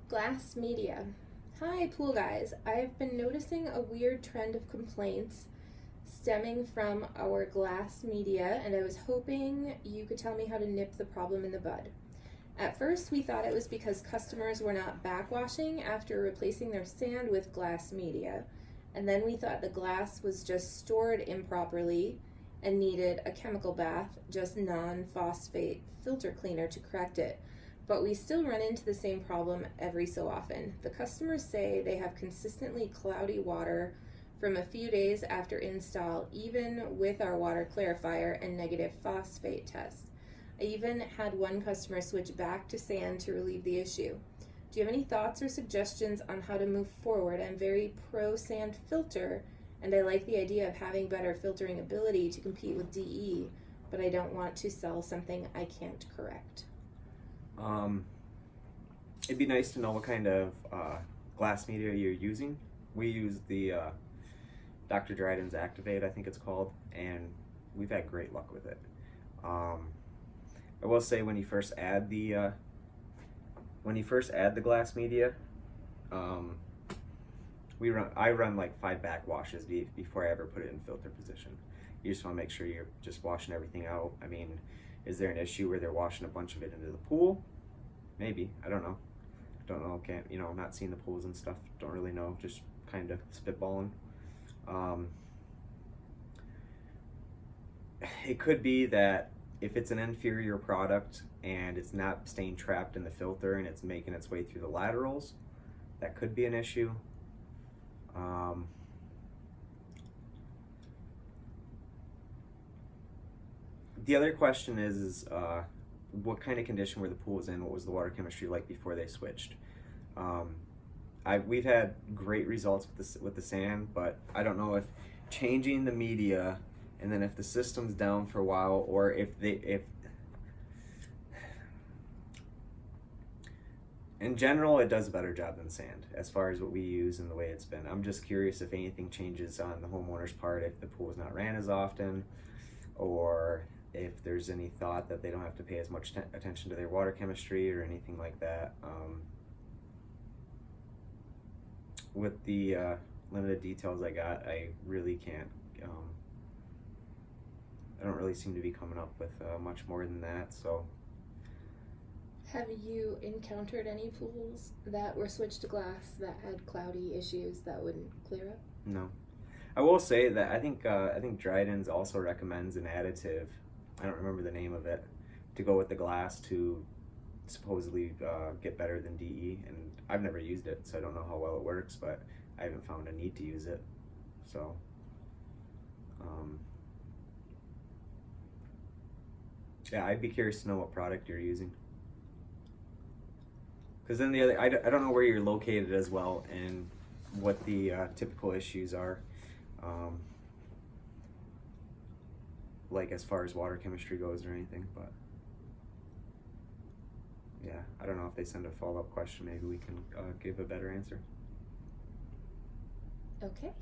Glass media. Hi, pool guys. I've been noticing a weird trend of complaints stemming from our glass media, and I was hoping you could tell me how to nip the problem in the bud. At first, we thought it was because customers were not backwashing after replacing their sand with glass media, and then we thought the glass was just stored improperly and needed a chemical bath, just non-phosphate filter cleaner to correct it. But we still run into the same problem every so often. The customers say they have consistently cloudy water from a few days after install, even with our water clarifier and negative phosphate tests. I even had one customer switch back to sand to relieve the issue. Do you have any thoughts or suggestions on how to move forward? I'm very pro sand filter, and I like the idea of having better filtering ability to compete with DE, but I don't want to sell something I can't correct. It'd be nice to know what kind of glass media you're using. We use the Dr. Dryden's Activate, I think it's called, and we've had great luck with it. I will say when you first add the glass media, I run like 5 backwashes before I ever put it in filter position. You just want to make sure you're just washing everything out. I mean, is there an issue where they're washing a bunch of it into the pool? Maybe, I don't know. I'm not seeing the pools and stuff. Don't really know, just kind of spitballing. It could be that if it's an inferior product and it's not staying trapped in the filter and it's making its way through the laterals, that could be an issue. The other question is what kind of condition were the pools in? What was the water chemistry like before they switched? We've had great results with the sand, but I don't know if changing the media and then if the system's down for a while, or if in general it does a better job than sand as far as what we use and the way it's been. I'm just curious if anything changes on the homeowner's part, if the pool is not ran as often, or if there's any thought that they don't have to pay as much attention to their water chemistry or anything like that. With the limited details I got, I really can't, I don't really seem to be coming up with much more than that, so. Have you encountered any pools that were switched to glass that had cloudy issues that wouldn't clear up? No. I will say that I think Dryden's also recommends an additive, I don't remember the name of it, to go with the glass to supposedly get better than DE, and I've never used it, so I don't know how well it works, but I haven't found a need to use it. So yeah, I'd be curious to know what product you're using, because then I don't know where you're located as well and what the typical issues are, like as far as water chemistry goes or anything. But yeah, I don't know if they send a follow-up question, maybe we can give a better answer. Okay.